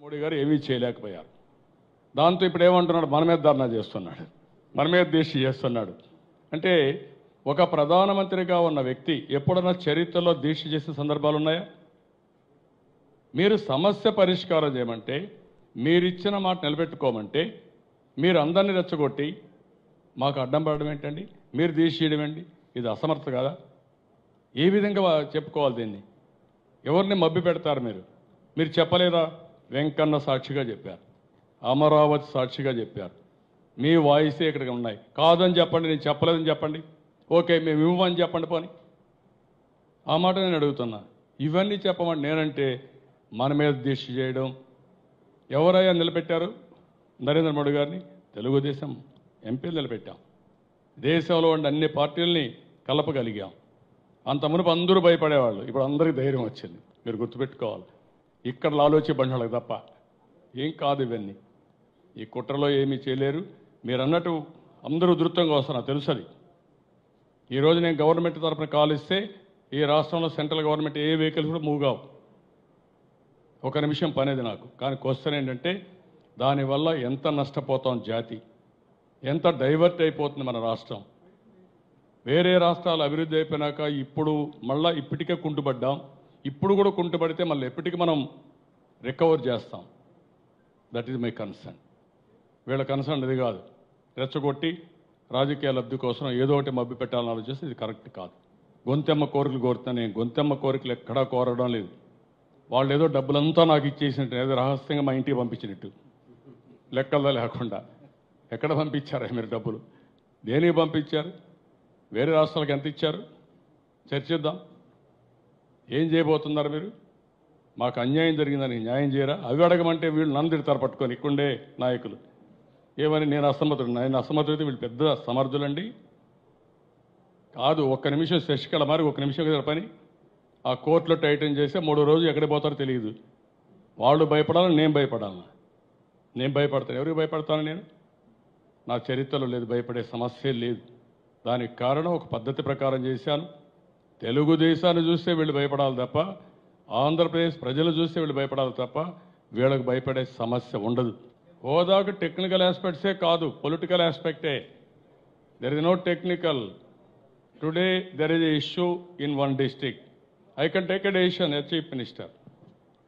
మోడీ గారు ఏమీ చేయలేకపోయారు. దాంతో ఇప్పుడు ఏమంటున్నాడు, మన మీద ధర్నా చేస్తున్నాడు, మన మీద దీక్ష చేస్తున్నాడు. అంటే ఒక ప్రధానమంత్రిగా ఉన్న వ్యక్తి ఎప్పుడన్నా చరిత్రలో దీక్ష చేసిన సందర్భాలు ఉన్నాయా? మీరు సమస్య పరిష్కారం చేయమంటే, మీరిచ్చిన మాట నిలబెట్టుకోమంటే, మీరు అందరినీ రెచ్చగొట్టి మాకు అడ్డం పడడం ఏంటండి, మీరు దీక్ష చేయడం ఏంటి? ఇది అసమర్థత కదా? ఏ విధంగా చెప్పుకోవాలి దీన్ని? ఎవరిని మభ్య పెడతారు మీరు? మీరు చెప్పలేదా? వెంకన్న సాక్షిగా చెప్పారు, అమరావతి సాక్షిగా చెప్పారు, మీ వాయిసే ఇక్కడ ఉన్నాయి. కాదని చెప్పండి, నేను చెప్పలేదని చెప్పండి, ఓకే మేము ఇవ్వమని చెప్పండి. పోనీ ఆ మాట నేను అడుగుతున్నా. ఇవన్నీ చెప్పమండి నేనంటే మన మీద దీక్ష చేయడం. ఎవరయ్యా నిలబెట్టారు నరేంద్ర మోడీ గారిని? తెలుగుదేశం ఎంపీలు నిలబెట్టాం. దేశంలో ఉండే అన్ని పార్టీలని కలపగలిగాం. అంత మునుపు అందరూ భయపడేవాళ్ళు, ఇప్పుడు అందరికీ ధైర్యం వచ్చింది. మీరు గుర్తుపెట్టుకోవాలి, ఇక్కడ లాలోచి బండాలకు తప్ప ఏం కాదు ఇవన్నీ. ఈ కుట్రలో ఏమీ చేయలేరు. మీరు అన్నట్టు అందరూ ఉధృతంగా వస్తున్నారు, తెలుసు అది. ఈరోజు నేను గవర్నమెంట్ తరఫున కాల్ ఇస్తే ఈ రాష్ట్రంలో సెంట్రల్ గవర్నమెంట్ ఏ వెహికల్స్ కూడా మూవ్ కావు. ఒక నిమిషం పనేది నాకు. కానీ క్వశ్చన్ ఏంటంటే, దానివల్ల ఎంత నష్టపోతాం జాతి, ఎంత డైవర్ట్ అయిపోతుంది మన రాష్ట్రం. వేరే రాష్ట్రాలు అభివృద్ధి అయిపోయినాక ఇప్పుడు మళ్ళీ ఇప్పటికే కుంటుపడ్డాం. ఇప్పుడు కూడా కుంటుపడితే మళ్ళీ ఎప్పటికీ మనం రికవర్ చేస్తాం. That is my concern. వీళ్ళ కన్సర్న్ ఇది కాదు. రెచ్చగొట్టి రాజకీయ లబ్ధి కోసం ఏదో ఒకటి మభ్య పెట్టాలని ఆలోచిస్తే ఇది కరెక్ట్ కాదు. గొంతెమ్మ కోరికలు కోరుతున్నా నేను గొంతెమ్మ కోరికలు ఎక్కడా కోరడం లేదు. వాళ్ళు ఏదో డబ్బులంతా నాకు ఇచ్చేసినట్టు, ఏదో రహస్యంగా మా ఇంటికి పంపించినట్టు, లెక్కల్లో లేకుండా. ఎక్కడ పంపించారా మీరు డబ్బులు? దేనికి పంపించారు? వేరే రాష్ట్రాలకు ఎంత ఇచ్చారు? చర్చిద్దాం. ఏం చేయబోతున్నారు మీరు? మాకు అన్యాయం జరిగిందని న్యాయం చేయరా? అవి అడగమంటే వీళ్ళు నన్ను తిడతారు పట్టుకొని ఇక్కడే నాయకులు. ఏమని? నేను అసమర్థుడు. నేను అసమర్థుడైతే వీళ్ళు పెద్ద సమర్థులండి కాదు. ఒక్క నిమిషం శశికళ మరి ఒక నిమిషం కదా పని. ఆ కోర్టులో టైటన్ చేస్తే 3వ రోజు ఎక్కడికి పోతారో తెలియదు. వాళ్ళు భయపడాలని నేను భయపడాలి? నేను భయపడతాను. ఎవరికి భయపడతాను నేను? నా చరిత్రలో లేదు, భయపడే సమస్య లేదు. దానికి కారణం ఒక పద్ధతి ప్రకారం చేశాను. తెలుగుదేశాన్ని చూస్తే వీళ్ళు భయపడాలి తప్ప, ఆంధ్రప్రదేశ్ ప్రజలు చూస్తే వీళ్ళు భయపడాలి తప్ప వీళ్ళకి భయపడే సమస్య ఉండదు. హోదాకు టెక్నికల్ ఆస్పెక్ట్సే కాదు, పొలిటికల్ ఆస్పెక్టే. There is no technical. Today there is a issue in one district. I can take a decision as Chief Minister.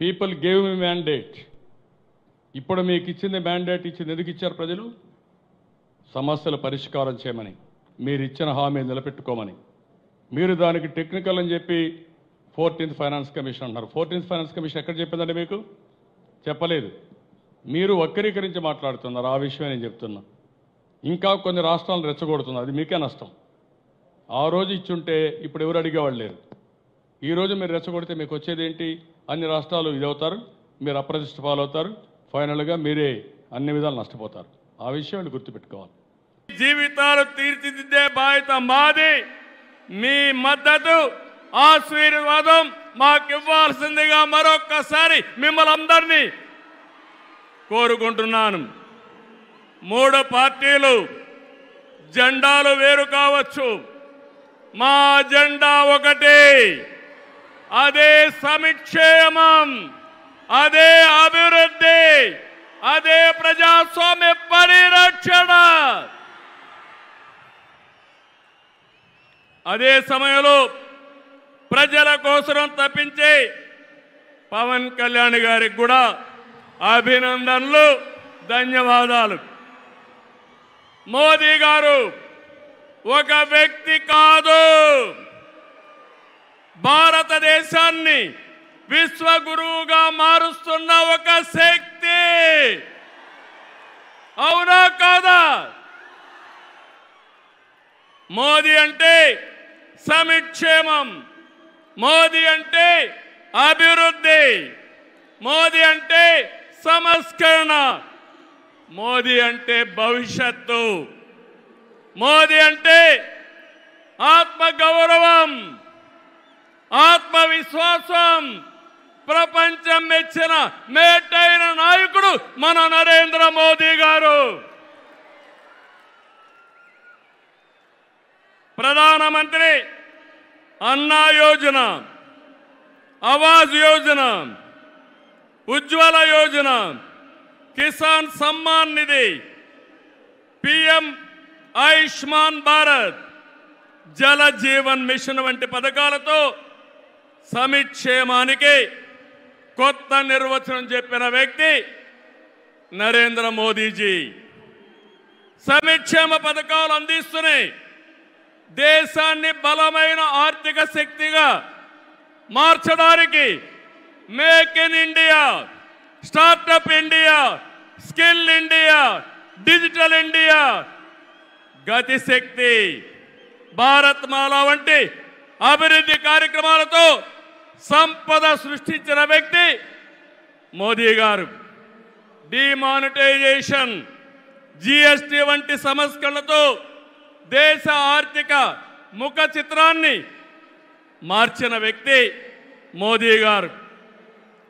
People gave me mandate. ఇప్పుడు మీకు ఇచ్చింది మ్యాండేట్ ఇచ్చింది ఎందుకు ఇచ్చారు ప్రజలు? సమస్యల పరిష్కారం చేయమని, మీరు ఇచ్చిన హామీ నిలబెట్టుకోమని. మీరు దానికి టెక్నికల్ అని చెప్పి 14th ఫైనాన్స్ కమిషన్ అన్నారు. 14th ఫైనాన్స్ కమిషన్ ఎక్కడ చెప్పిందండి మీకు? చెప్పలేదు. మీరు వక్రీకరించి మాట్లాడుతున్నారు. ఆ విషయమే నేను చెప్తున్నా. ఇంకా కొన్ని రాష్ట్రాలను రెచ్చగొడుతున్నారు. అది మీకే నష్టం. ఆ రోజు ఇచ్చుంటే ఇప్పుడు ఎవరు అడిగేవాళ్ళు లేరు. ఈరోజు మీరు రెచ్చగొడితే మీకు వచ్చేది ఏంటి? అన్ని రాష్ట్రాలు ఇదవుతారు, మీరు అప్రతిష్ట పాలవుతారు, ఫైనల్గా మీరే అన్ని విధాలు నష్టపోతారు. ఆ విషయం గుర్తుపెట్టుకోవాలి. జీవితాలు తీర్చిదిద్దే బాధ్యత మాది. మీ మద్దతు, ఆశీర్వాదం మాకు ఇవ్వాల్సిందిగా మరొక్కసారి మిమ్మల్ని అందరినీ కోరుకుంటున్నాను. 3 పార్టీలు జెండాలు వేరు కావచ్చు, మా జెండా ఒకటే. అదే సంక్షేమం, అదే అభివృద్ధి, అదే ప్రజాస్వామ్య పరిరక్షణ. అదే సమయంలో ప్రజల కోసం తప్పించే పవన్ కళ్యాణ్ గారికి కూడా అభినందనలు, ధన్యవాదాలు. మోదీ గారు ఒక వ్యక్తి కాదు, భారతదేశాన్ని విశ్వగురువుగా మారుస్తున్న ఒక శక్తి. అవునా కాదా? మోదీ అంటే సంక్షేమం, మోదీ అంటే అభివృద్ధి, మోదీ అంటే సంస్కరణ, మోదీ అంటే భవిష్యత్తు, మోదీ అంటే ఆత్మగౌరవం, ఆత్మవిశ్వాసం. ప్రపంచం మెచ్చిన మేటైన నాయకుడు మన నరేంద్ర మోదీ గారు. ప్రధానమంత్రి అన్నా యోజన, ఆవాస్ యోజన, ఉజ్వల యోజన, కిసాన్ సమ్మాన్ నిధి, పిఎం ఆయుష్మాన్ భారత్, జల జీవన్ మిషన్ వంటి పథకాలతో సంక్షేమానికి కొత్త నిర్వచనం చెప్పిన వ్యక్తి నరేంద్ర మోదీజీ. సంక్షేమ పథకాలు అందిస్తూనే దేశాన్ని బలమైన ఆర్థిక శక్తిగా మార్చడానికి make in India, startup India, skill India, digital India, Gatishakti, Bharatmala వంటి అభివృద్ధి కార్యక్రమాలతో సంపద సృష్టించిన వ్యక్తి మోదీ గారు. డిమానిటైజేషన్, జిఎస్టి వంటి సంస్కరణలతో దేశ ఆర్థిక ముఖ చిత్రాన్ని మార్చిన వ్యక్తి మోదీ గారు.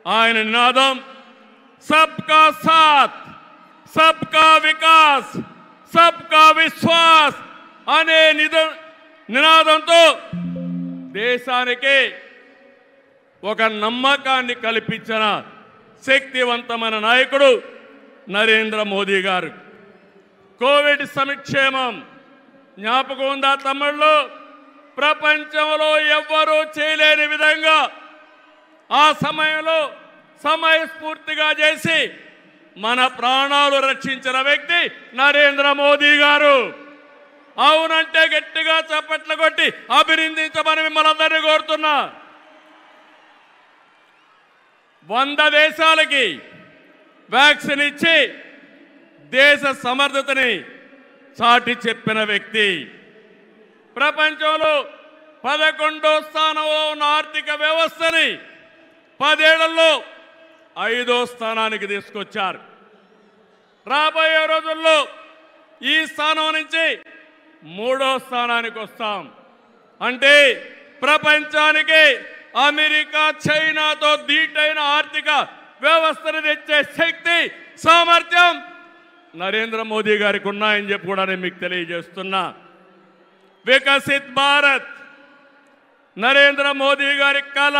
ఆయన నినాదం సబ్కా సాత్, సబ్కా వికాస్, సబ్కా విశ్వాస్ అనే నినాదంతో దేశానికి ఒక నమ్మకాన్ని కల్పించిన శక్తివంతమైన నాయకుడు నరేంద్ర మోదీ గారు. కోవిడ్ సంక్షేమం జ్ఞాపకం ఉందా తమిళ్లో? ప్రపంచంలో ఎవ్వరూ చేయలేని విధంగా ఆ సమయంలో సమయస్ఫూర్తిగా చేసి మన ప్రాణాలు రక్షించిన వ్యక్తి నరేంద్ర మోదీ గారు. అవునంటే గట్టిగా చప్పట్లు కొట్టి అభినందించమని మిమ్మల్ని అందరినీ కోరుతున్నా. 100 దేశాలకి వ్యాక్సిన్ ఇచ్చి దేశ సమర్థతని చాటి చెప్పిన వ్యక్తి. ప్రపంచంలో 11వ స్థానంలో ఉన్న ఆర్థిక వ్యవస్థని 10 ఏళ్లలో 5వ స్థానానికి తీసుకొచ్చారు. రాబోయే రోజుల్లో ఈ స్థానం నుంచి 3వ స్థానానికి వస్తాం. అంటే ప్రపంచానికి అమెరికా, చైనాతో ధీటైన ఆర్థిక వ్యవస్థను తెచ్చే శక్తి, సామర్థ్యం నరేంద్ర మోదీ గారికి ఉన్నాయని చెప్పి కూడా నేను మీకు తెలియజేస్తున్నా. వికసిత్ భారత్ నరేంద్ర మోదీ గారి కళ.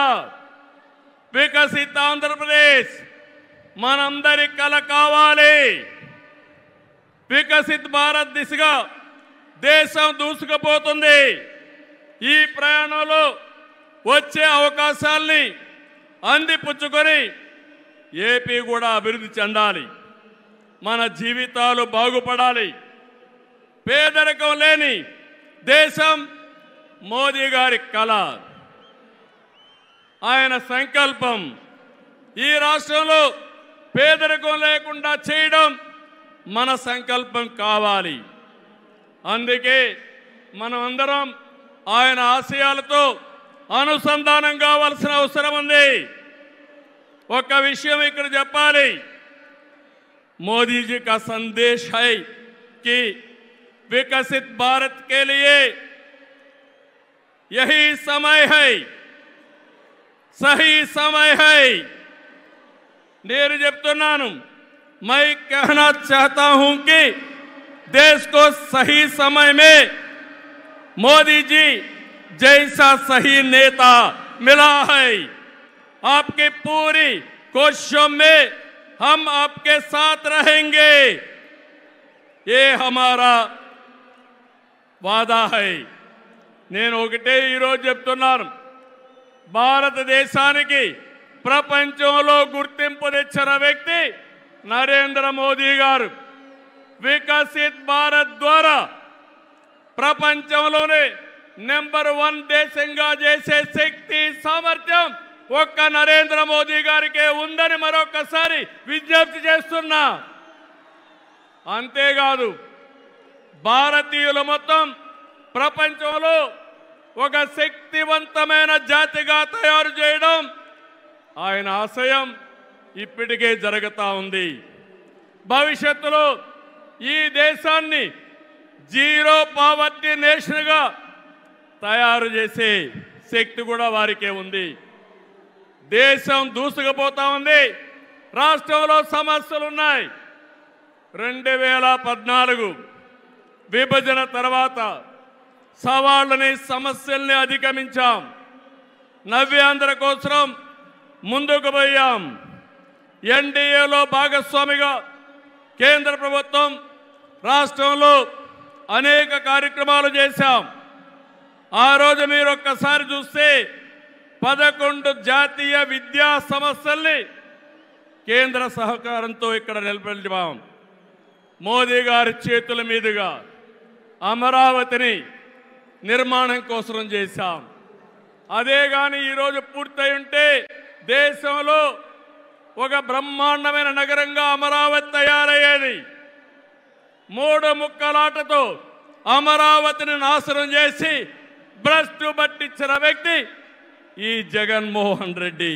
వికసిత్ ఆంధ్రప్రదేశ్ మనందరి కళ కావాలి. వికసిత్ భారత్ దిశగా దేశం దూసుకుపోతుంది. ఈ ప్రయాణంలో వచ్చే అవకాశాల్ని అందిపుచ్చుకొని ఏపీ కూడా అభివృద్ధి చెందాలి. మన జీవితాలు బాగుపడాలి. పేదరికం లేని దేశం మోదీ గారి కళ, ఆయన సంకల్పం. ఈ రాష్ట్రంలో పేదరికం లేకుండా చేయడం మన సంకల్పం కావాలి. అందుకే మనం అందరం ఆయన ఆశయాలతో అనుసంధానం కావాల్సిన అవసరం ఉంది. ఒక విషయం ఇక్కడ చెప్పాలి. मोदी जी का संदेश है कि विकसित भारत के लिए यही समय है, सही समय है. నేను చెప్తున్నాను, मैं कहना चाहता हूं कि देश को सही समय में मोदी जी जैसा सही नेता मिला है. आपकी पूरी कोशिशों में हम आपके साथ रहेंगे, ये हमारा वादा है. నేను ఒకటే ఈరోజు చెప్తున్నాను, భారతదేశానికి ప్రపంచంలో గుర్తింపు తెచ్చిన వ్యక్తి నరేంద్ర మోదీ గారు. వికసిత్ భారత్ ద్వారా ప్రపంచంలోనే నెంబర్ 1 దేశంగా చేసే శక్తి, సామర్థ్యం ఒక్క నరేంద్ర మోదీ గారికే ఉందని మరొకసారి విజ్ఞప్తి చేస్తున్నా. అంతేకాదు, భారతీయులు మొత్తం ప్రపంచంలో ఒక శక్తివంతమైన జాతిగా తయారు చేయడం ఆయన ఆశయం ఇప్పటికే జరుగుతూ ఉంది. భవిష్యత్తులో ఈ దేశాన్ని జీరో పావర్టీ నేషన్గా తయారు చేసే శక్తి కూడా వారికే ఉంది. దేశం దూసుకుపోతా ఉంది. రాష్ట్రంలో సమస్యలు ఉన్నాయి. 2014 విభజన తర్వాత సవాళ్ళని, సమస్యల్ని అధిగమించాం. నవ్యాంధ్ర కోసం ముందుకు పోయాం. ఎన్డీఏలో భాగస్వామిగా కేంద్ర ప్రభుత్వం రాష్ట్రంలో అనేక కార్యక్రమాలు చేశాం. ఆ రోజు మీరు ఒక్కసారి చూస్తే 11 జాతీయ విద్యా సంస్థల్ని కేంద్ర సహకారంతో ఇక్కడ నిలబెట్టాం. మోదీ గారి చేతుల మీదుగా అమరావతిని నిర్మాణం కోసం చేశాం. అదే కానీ ఈరోజు పూర్తయి ఉంటే దేశంలో ఒక బ్రహ్మాండమైన నగరంగా అమరావతి తయారయ్యేది. 3 ముక్కలాటతో అమరావతిని నాశనం చేసి భ్రష్టు పట్టించిన వ్యక్తి ఈ జగన్మోహన్ రెడ్డి.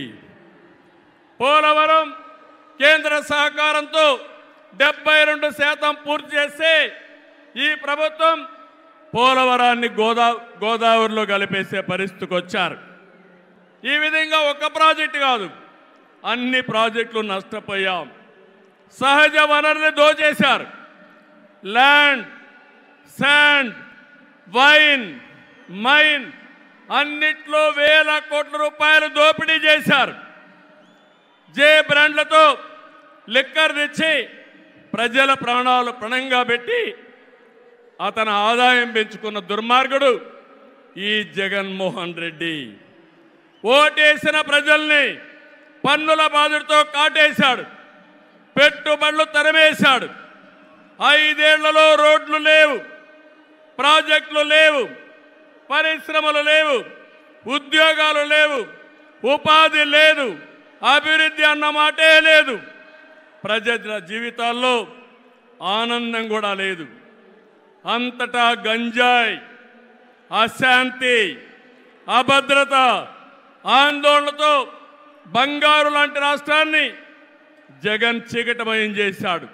పోలవరం కేంద్ర సహకారంతో 72% పూర్తి చేస్తే ఈ ప్రభుత్వం పోలవరాన్ని గోదావరిలో కలిపేసే పరిస్థితికి వచ్చారు. ఈ విధంగా ఒక ప్రాజెక్టు కాదు, అన్ని ప్రాజెక్టులు నష్టపోయాం. సహజ వనరులు దోచేశారు. ల్యాండ్, శాండ్, వైన్, మైన్ అన్నిట్లో వేల కోట్ల రూపాయలు దోపిడీ చేశారు. జే బ్రాండ్లతో లిక్కర్ తెచ్చి ప్రజల ప్రాణాలు పణంగా పెట్టి అతని ఆదాయం పెంచుకున్న దుర్మార్గుడు ఈ జగన్మోహన్ రెడ్డి. ఓటేసిన ప్రజల్ని పన్నుల బాధతో కాటేశాడు. పెట్టుబడులు తరిమేశాడు. 5 ఏళ్లలో రోడ్లు లేవు, ప్రాజెక్టులు లేవు, పరిశ్రమలు లేవు, ఉద్యోగాలు లేవు, ఉపాధి లేదు, అభివృద్ధి అన్న మాటే లేదు. ప్రజల జీవితాల్లో ఆనందం కూడా లేదు. అంతటా గంజాయి, అశాంతి, అభద్రత, ఆందోళనతో బంగారు లాంటి రాష్ట్రాన్ని జగన్ చీకటమయం చేశాడు.